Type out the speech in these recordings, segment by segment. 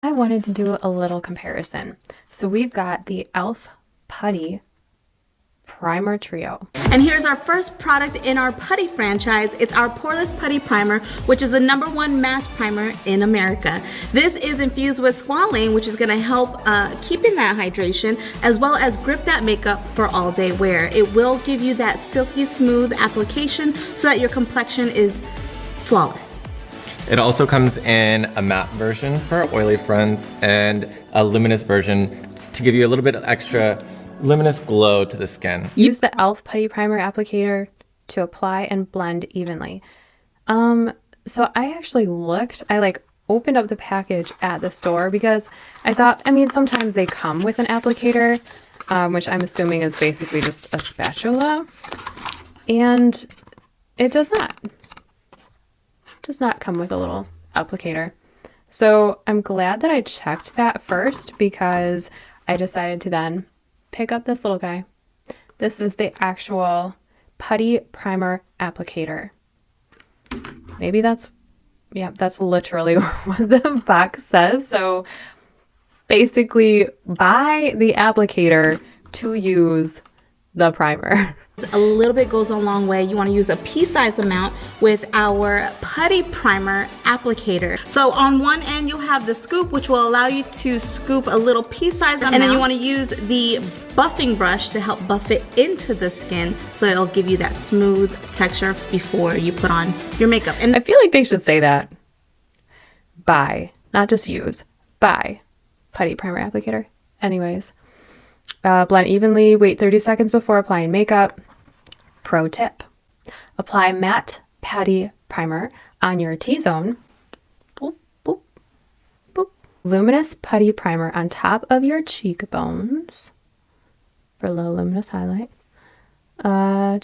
I wanted to do a little comparison. So we've got the e.l.f. Putty Primer Trio. And here's our first product in our putty franchise. It's our Poreless Putty Primer, which is the #1 mass primer in America. This is infused with squalane, which is gonna help keep in that hydration, as well as grip that makeup for all day wear. It will give you that silky smooth application so that your complexion is flawless. It also comes in a matte version for our oily friends and a luminous version to give you a little bit of extra luminous glow to the skin. Use the e.l.f. Putty Primer applicator to apply and blend evenly. So I actually I opened up the package at the store because I thought, sometimes they come with an applicator, which I'm assuming is basically just a spatula, and it does not come with a little applicator. So I'm glad that I checked that first because I decided to then pick up this little guy. This is the actual Putty Primer applicator. Maybe that's literally what the box says. So basically buy the applicator to use the primer. A little bit goes a long way. You want to use a pea-sized amount with our Putty Primer applicator. So on one end you'll have the scoop, which will allow you to scoop a little pea-sized amount, and then you want to use the buffing brush to help buff it into the skin so it'll give you that smooth texture before you put on your makeup. And I feel like they should say that. Buy, not just use. Buy Putty Primer applicator. Anyways. Blend evenly, wait 30 seconds before applying makeup. Pro tip, apply matte Putty Primer on your T-zone. Boop, boop, boop. Luminous Putty Primer on top of your cheekbones for low luminous highlight. And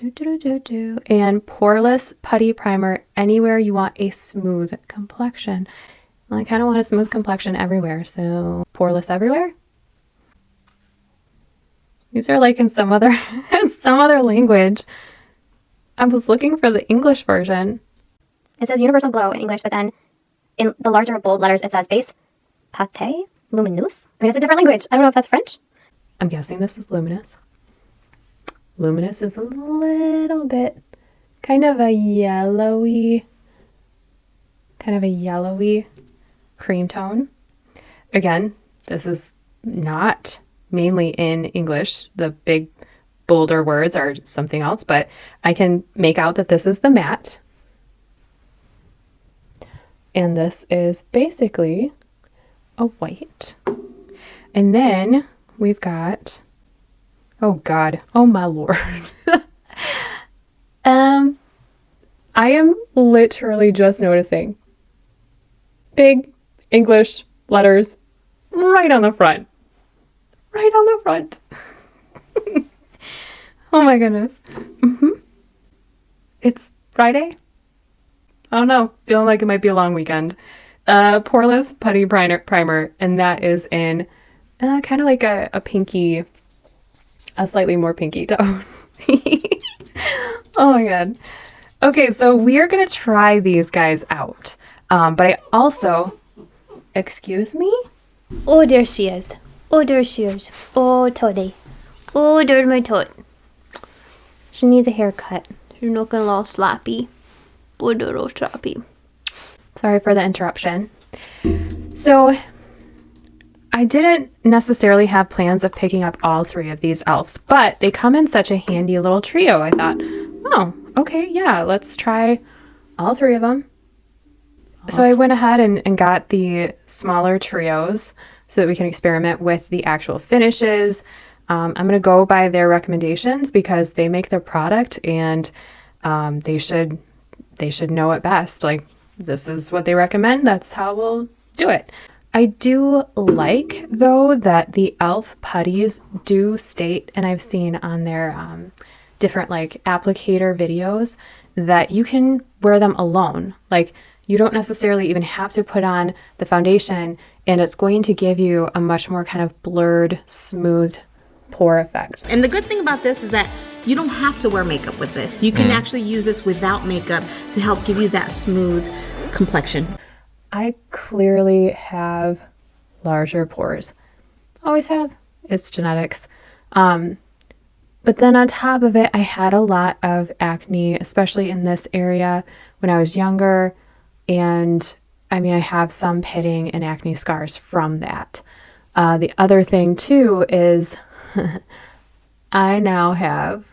poreless Putty Primer anywhere you want a smooth complexion. Well, I kind of want a smooth complexion everywhere, so poreless everywhere. These are like in some other language. I was looking for the English version. It says Universal Glow in English, but then in the larger bold letters it says Base Pate Luminous. It's a different language. I don't know if that's French. I'm guessing this is luminous. Luminous is a little bit kind of a yellowy cream tone. Again, this is not mainly in English. The big bolder words are something else, but I can make out that this is the matte. And this is basically a white. And then we've got, oh God, oh my Lord. I am literally just noticing big English letters right on the front. Right on the front. Oh my goodness. It's Friday? I don't know. Feeling like it might be a long weekend. Poreless Putty Primer, and that is in kind of like a pinky, a slightly more pinky tone. Oh my God. Okay, so we are going to try these guys out. But I also, excuse me? Oh, there she is. Oh, there she is. Oh, Toddy. Oh, there's my tot. She needs a haircut. She's looking a little sloppy. Oh, a little sloppy. Sorry for the interruption. So I didn't necessarily have plans of picking up all three of these e.l.f.s, but they come in such a handy little trio. I thought, oh, okay, yeah, let's try all three of them. So I went ahead and got the smaller trios so that we can experiment with the actual finishes. I'm going to go by their recommendations because they make their product, and they should know it best. Like, this is what they recommend. That's how we'll do it. I do like, though, that the e.l.f. putties do state, and I've seen on their different like applicator videos, that you can wear them alone. Like, you don't necessarily even have to put on the foundation, and it's going to give you a much more kind of blurred, smooth pore effect. And the good thing about this is that you don't have to wear makeup with this. You can actually use this without makeup to help give you that smooth complexion. I clearly have larger pores. Always have. It's genetics. But then on top of it, I had a lot of acne, especially in this area when I was younger. And I mean, I have some pitting and acne scars from that. The other thing too is I now have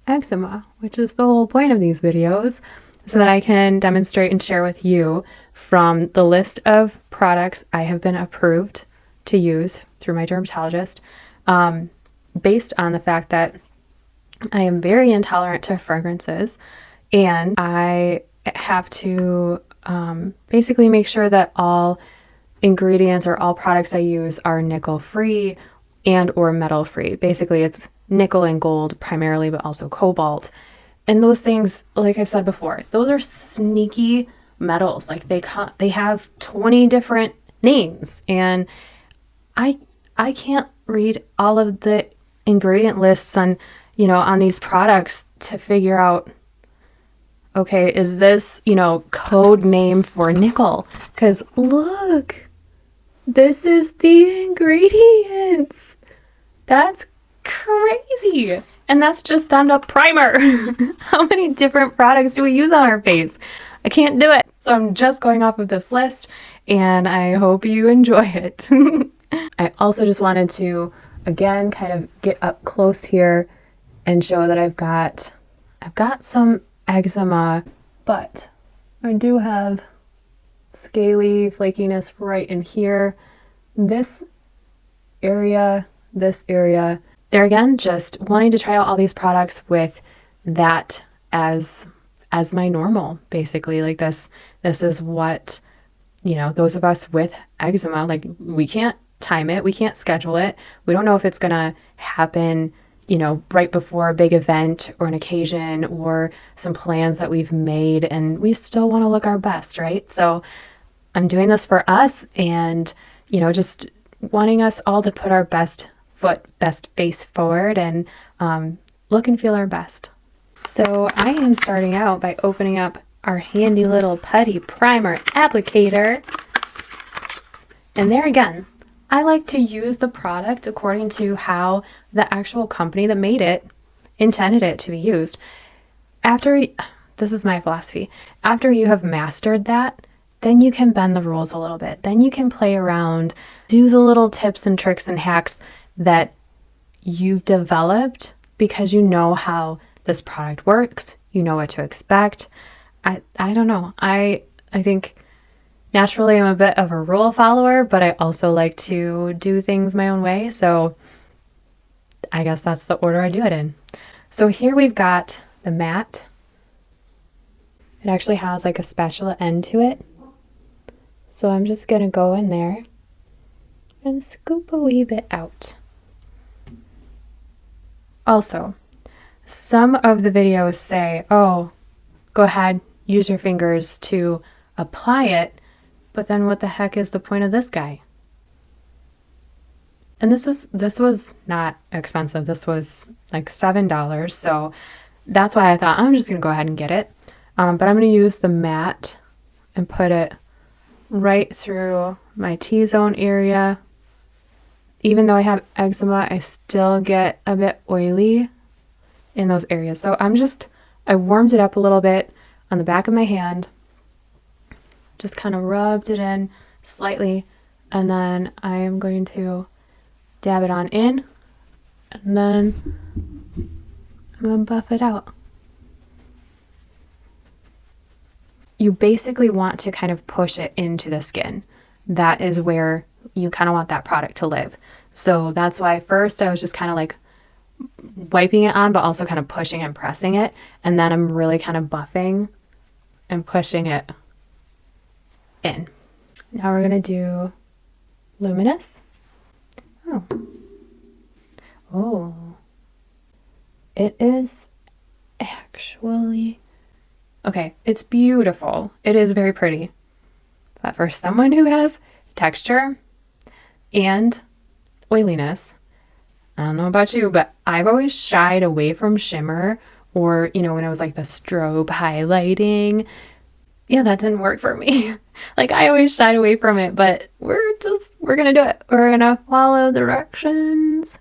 eczema, which is the whole point of these videos, so that I can demonstrate and share with you from the list of products I have been approved to use through my dermatologist, based on the fact that I am very intolerant to fragrances, and I have to basically make sure that all ingredients or all products I use are nickel free and or metal free. Basically, it's nickel and gold primarily, but also cobalt. And those things, like I've said before, those are sneaky metals. Like they have 20 different names, and I can't read all of the ingredient lists on these products to figure out, okay, is this, code name for nickel? Because look, this is the ingredients. That's crazy. And that's just on a primer. How many different products do we use on our face? I can't do it. So I'm just going off of this list, and I hope you enjoy it. I also just wanted to, again, kind of get up close here and show that I've got some eczema, but I do have scaly flakiness right in here. This area. There again, just wanting to try out all these products with that as my normal, basically. Like this is what, those of us with eczema, like, we can't time it, we can't schedule it. We don't know if it's gonna happen, right before a big event or an occasion or some plans that we've made, and we still want to look our best, right? So I'm doing this for us, and, just wanting us all to put our best face forward and look and feel our best. So I am starting out by opening up our handy little Putty Primer applicator. And there again, I like to use the product according to how the actual company that made it intended it to be used. This is my philosophy, after you have mastered that, then you can bend the rules a little bit. Then you can play around, do the little tips and tricks and hacks that you've developed because you know how this product works, you know what to expect. I don't know. I think naturally I'm a bit of a rule follower, but I also like to do things my own way. So I guess that's the order I do it in. So here we've got the matte. It actually has like a spatula end to it. So I'm just gonna go in there and scoop a wee bit out. Also, some of the videos say, oh, go ahead, use your fingers to apply it, but then what the heck is the point of this guy? And this was not expensive. This was like $7, so that's why I thought I'm just gonna go ahead and get it. But I'm gonna use the matte and put it right through my T-zone area. Even though I have eczema, I still get a bit oily in those areas. So I warmed it up a little bit on the back of my hand, just kind of rubbed it in slightly, and then I am going to dab it on in, and then I'm gonna buff it out. You basically want to kind of push it into the skin. That is where you kind of want that product to live. So that's why first I was just kind of like wiping it on, but also kind of pushing and pressing it. And then I'm really kind of buffing and pushing it in. Now we're going to do luminous. Oh, it is actually, okay, it's beautiful. It is very pretty. But for someone who has texture and oiliness, I don't know about you, but I've always shied away from shimmer, or, when it was like the strobe highlighting. yeah, that didn't work for me. Like I always shied away from it, but we're gonna do it. We're gonna follow the directions.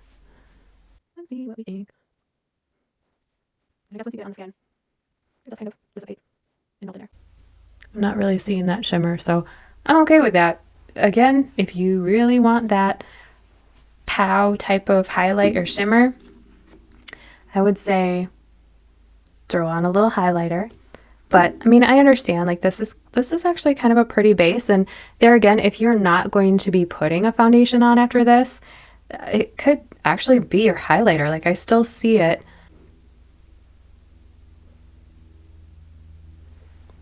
Let's see what we think. I guess once you get it on the skin, it does kind of dissipate and melt in there. I'm not really seeing that shimmer, so I'm okay with that. Again, if you really want that pow type of highlight or shimmer, I would say throw on a little highlighter. But I mean, I understand like this is actually kind of a pretty base, and there again, if you're not going to be putting a foundation on after this, it could actually be your highlighter. Like I still see it.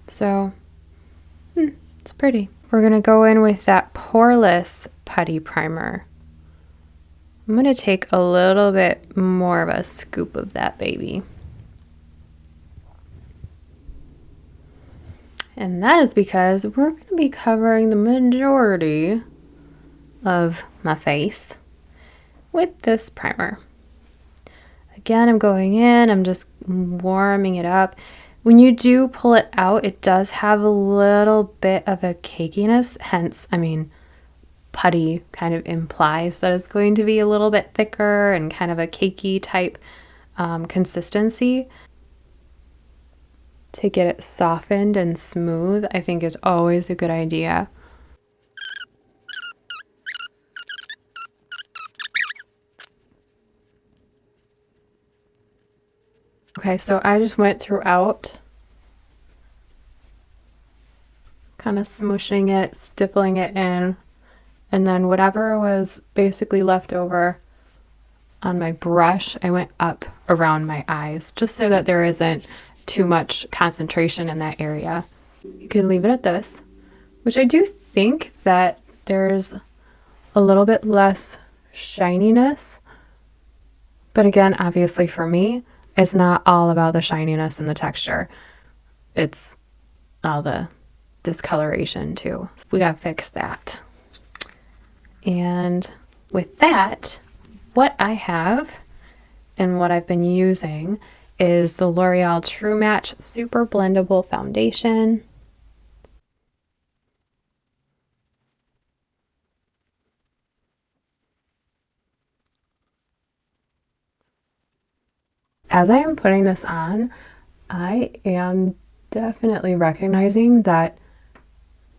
So it's pretty. We're gonna go in with that poreless putty primer. I'm gonna take a little bit more of a scoop of that baby. And that is because we're going to be covering the majority of my face with this primer. Again, I'm going in, I'm just warming it up. When you do pull it out, it does have a little bit of a cakiness, hence, I mean, putty kind of implies that it's going to be a little bit thicker and kind of a cakey type consistency. To get it softened and smooth, I think is always a good idea. Okay, so I just went throughout, kind of smushing it, stippling it in, and then whatever was basically left over on my brush, I went up around my eyes, just so that there isn't too much concentration in that area. You can leave it at this, which I do think that there's a little bit less shininess. But again, obviously for me, it's not all about the shininess and the texture. It's all the discoloration too. So we gotta fix that. And with that, what I have and what I've been using is the L'Oreal True Match Super Blendable Foundation. As I am putting this on, I am definitely recognizing that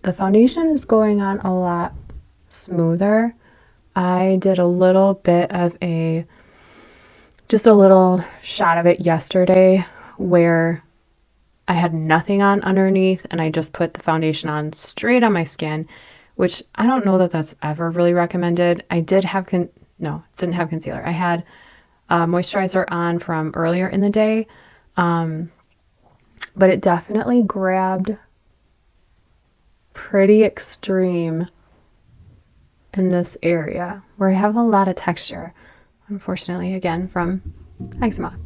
the foundation is going on a lot smoother. I did a little bit of just a little shot of it yesterday where I had nothing on underneath and I just put the foundation on straight on my skin, which I don't know that that's ever really recommended. I did have, didn't have concealer. I had moisturizer on from earlier in the day, but it definitely grabbed pretty extreme in this area where I have a lot of texture, unfortunately, again, from eczema.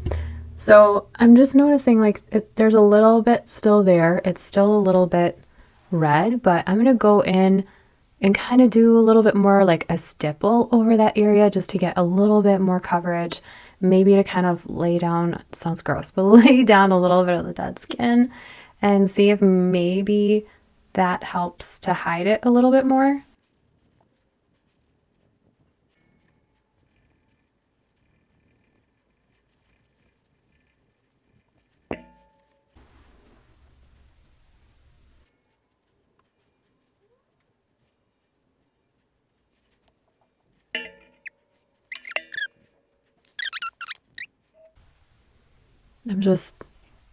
So I'm just noticing like there's a little bit still there. It's still a little bit red, but I'm going to go in and kind of do a little bit more like a stipple over that area just to get a little bit more coverage, maybe to kind of lay down, it sounds gross, but lay down a little bit of the dead skin and see if maybe that helps to hide it a little bit more.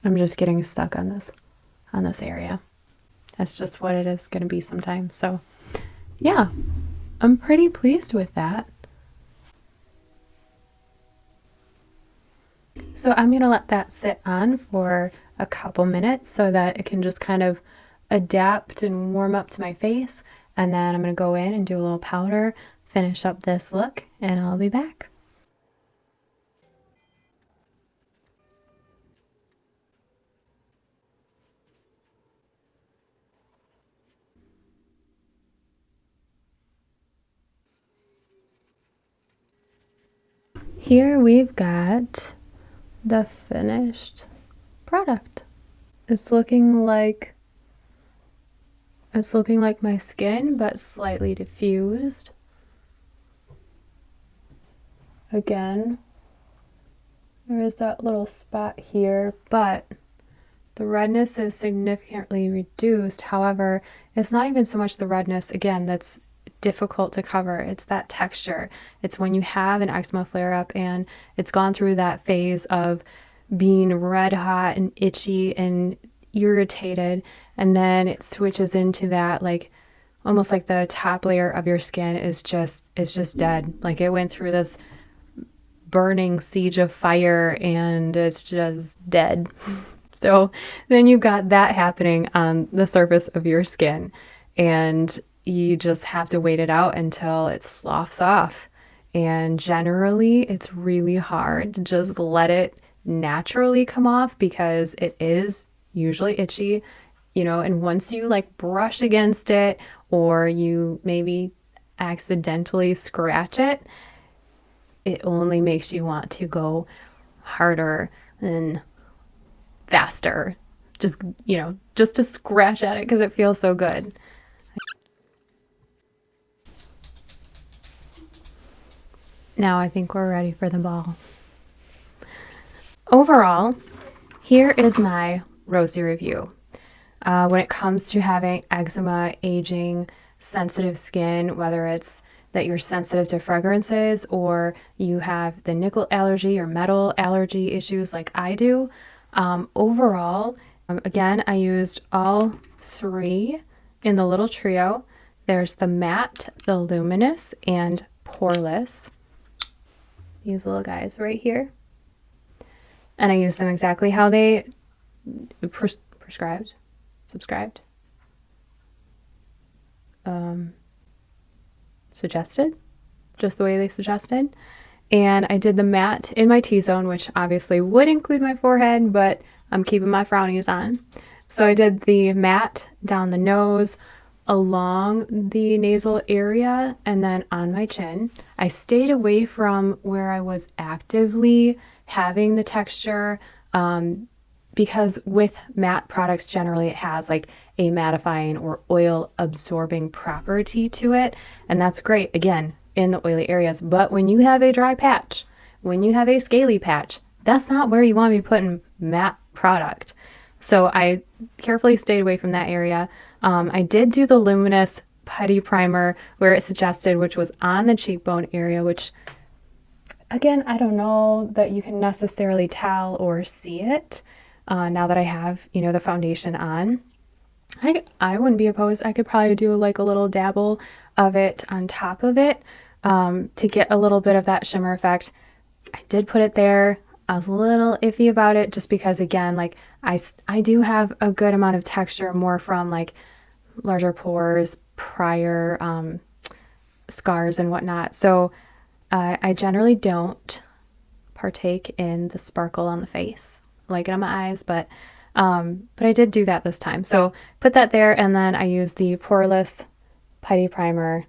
I'm just getting stuck on this area. That's just what it is going to be sometimes. So yeah, I'm pretty pleased with that. So I'm going to let that sit on for a couple minutes so that it can just kind of adapt and warm up to my face. And then I'm going to go in and do a little powder, finish up this look, and I'll be back. Here we've got the finished product. It's looking like It's looking like my skin, but slightly diffused. Again, there is that little spot here, but the redness is significantly reduced. However, it's not even so much the redness, again, that's difficult to cover. It's that texture. It's when you have an eczema flare-up and it's gone through that phase of being red hot and itchy and irritated, and then it switches into that, like, almost like the top layer of your skin is just dead. Like it went through this burning siege of fire and it's just dead. So then you've got that happening on the surface of your skin, and you just have to wait it out until it sloughs off. And generally it's really hard to just let it naturally come off because it is usually itchy, you know, and once you like brush against it or you maybe accidentally scratch it, it only makes you want to go harder and faster, just, you know, just to scratch at it because it feels so good. Now I think we're ready for the ball. Overall, here is my rosy review. When it comes to having eczema, aging, sensitive skin, whether it's that you're sensitive to fragrances or you have the nickel allergy or metal allergy issues like I do, overall, again, I used all three in the little trio. There's the matte, the luminous, and poreless. These little guys right here. And I use them exactly how they subscribed, suggested, just the way they suggested. And I did the matte in my T-zone, which obviously would include my forehead, but I'm keeping my frownies on. So I did the matte down the nose, along the nasal area, and then on my chin. I stayed away from where I was actively having the texture, because with matte products, generally it has like a mattifying or oil absorbing property to it. And that's great, again, in the oily areas. But when you have a dry patch, when you have a scaly patch, that's not where you want to be putting matte product. So I carefully stayed away from that area. I did do the luminous putty primer where it suggested, which was on the cheekbone area, which again, I don't know that you can necessarily tell or see it. Now that I have, you know, the foundation on, I wouldn't be opposed. I could probably do like a little dabble of it on top of it, to get a little bit of that shimmer effect. I did put it there. I was a little iffy about it just because, again, like I do have a good amount of texture more from like larger pores, prior scars and whatnot. So I generally don't partake in the sparkle on the face. Like it on my eyes, but I did do that this time. So put that there, and then I used the poreless putty primer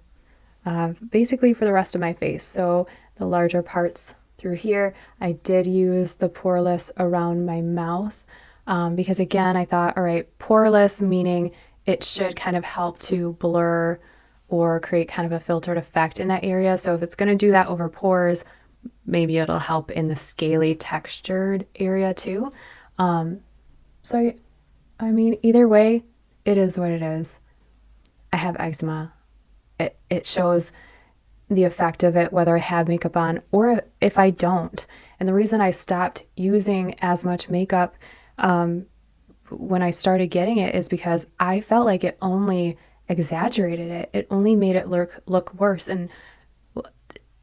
basically for the rest of my face. So the larger parts through here, I did use the poreless around my mouth, because again, I thought, all right, poreless meaning it should kind of help to blur or create kind of a filtered effect in that area. So if it's going to do that over pores, maybe it'll help in the scaly textured area too. So I mean, either way, it is what it is. I have eczema. It shows the effect of it whether I have makeup on or if I don't. And the reason I stopped using as much makeup when I started getting it is because I felt like it only exaggerated it. It only made it look worse. And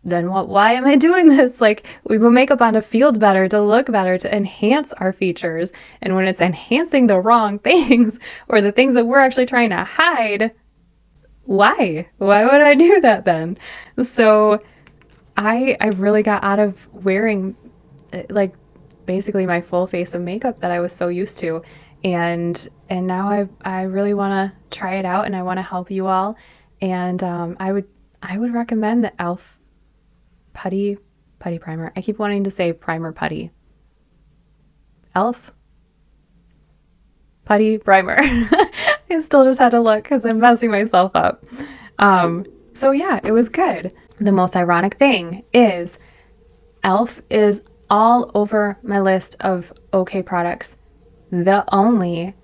then what? Why am I doing this? Like, we put makeup on to feel better, to look better, to enhance our features. And when it's enhancing the wrong things or the things that we're actually trying to hide, why? Why would I do that then? So I really got out of wearing like basically my full face of makeup that I was so used to. And now I really want to try it out, and I want to help you all. And I would recommend the e.l.f. Putty Primer. I keep wanting to say primer putty. e.l.f. Putty Primer. I still just had to look because I'm messing myself up. So yeah, it was good. The most ironic thing is e.l.f. is all over my list of okay products. The only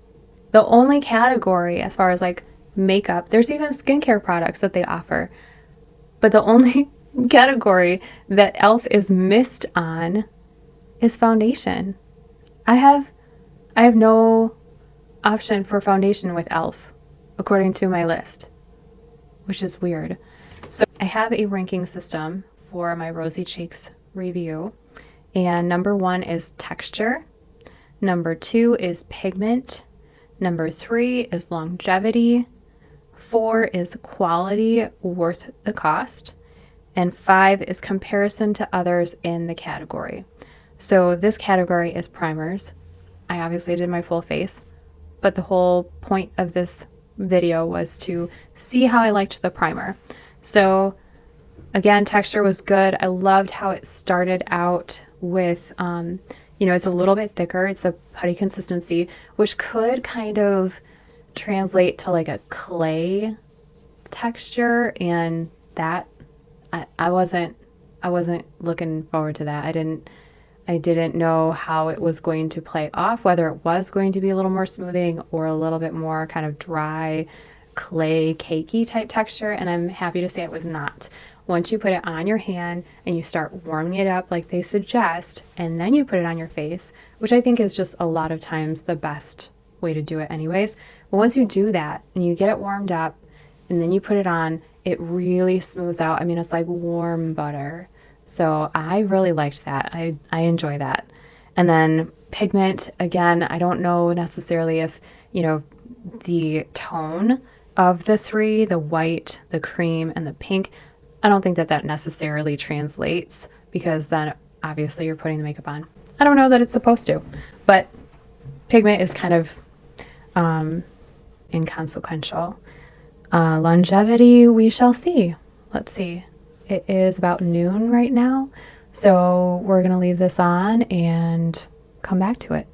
category as far as like makeup, there's even skincare products that they offer, but the only category that e.l.f. is missed on is foundation. I have no option for foundation with e.l.f. according to my list, which is weird. So I have a ranking system for my Rosy Cheeks review, and number 1 is texture, number 2 is pigment, number 3 is longevity, 4 is quality worth the cost, and 5 is comparison to others in the category. So this category is primers. I obviously did my full face, but the whole point of this video was to see how I liked the primer. So again, texture was good. I loved how it started out with, it's a little bit thicker. It's a putty consistency, which could kind of translate to like a clay texture, and that I wasn't looking forward to that. I didn't know how it was going to play off, whether it was going to be a little more smoothing or a little bit more kind of dry, clay, cakey type texture, and I'm happy to say it was not. Once you put it on your hand and you start warming it up like they suggest, and then you put it on your face, which I think is just a lot of times the best way to do it anyways. But once you do that and you get it warmed up and then you put it on, it really smooths out. I mean, it's like warm butter. So I really liked that. I enjoy that. And then pigment, again, I don't know necessarily if, the tone of the 3, the white, the cream, and the pink, I don't think that necessarily translates, because then obviously you're putting the makeup on. I don't know that it's supposed to, but pigment is kind of inconsequential. Longevity, we shall see. Let's see. It is about noon right now, so we're going to leave this on and come back to it.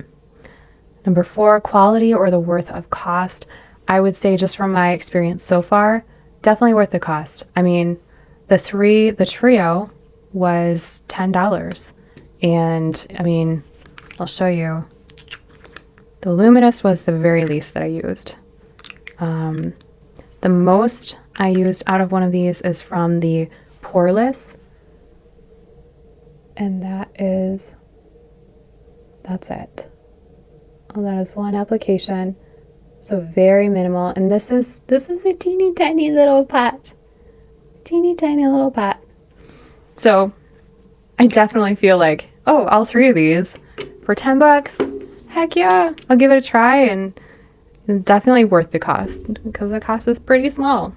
Number 4, quality or the worth of cost. I would say, just from my experience so far, definitely worth the cost. I mean, the trio was $10. And I mean, I'll show you. The Luminous was the very least that I used. The most I used out of one of these is from the Poreless, and that's it. Oh, that is one application, so very minimal. And this is a teeny tiny little pot, so I definitely feel like, oh, all 3 of these for $10, heck yeah, I'll give it a try, and definitely worth the cost, because the cost is pretty small.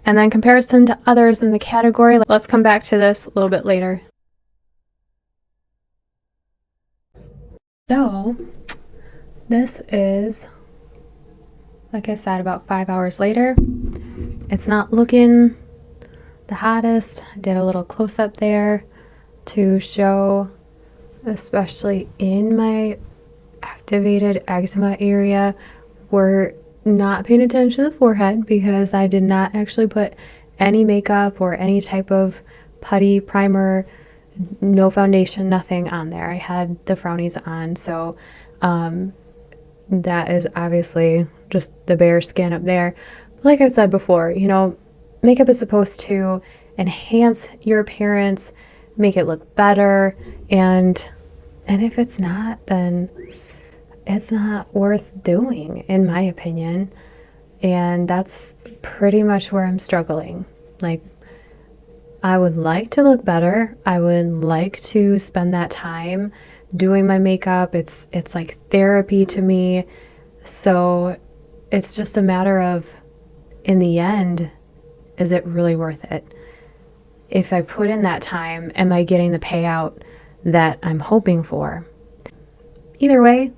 And then comparison to others in the category, let's come back to this a little bit later. So this is, like I said, about 5 hours later. It's not looking the hottest. I did a little close-up there to show, especially in my activated eczema area, we're not paying attention to the forehead because I did not actually put any makeup or any type of putty primer, no foundation, nothing on there. I had the frownies on, so that is obviously just the bare skin up there. But like I've said before, makeup is supposed to enhance your appearance, make it look better, and if it's not, then it's not worth doing, in my opinion. And that's pretty much where I'm struggling. Like, I would like to look better. I would like to spend that time doing my makeup. It's like therapy to me. So it's just a matter of, in the end, is it really worth it? If I put in that time, am I getting the payout that I'm hoping for? Either way,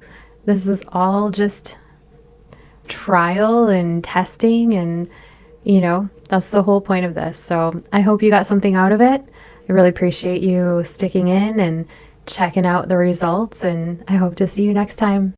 this is all just trial and testing, and that's the whole point of this. So I hope you got something out of it. I really appreciate you sticking in and checking out the results, and I hope to see you next time.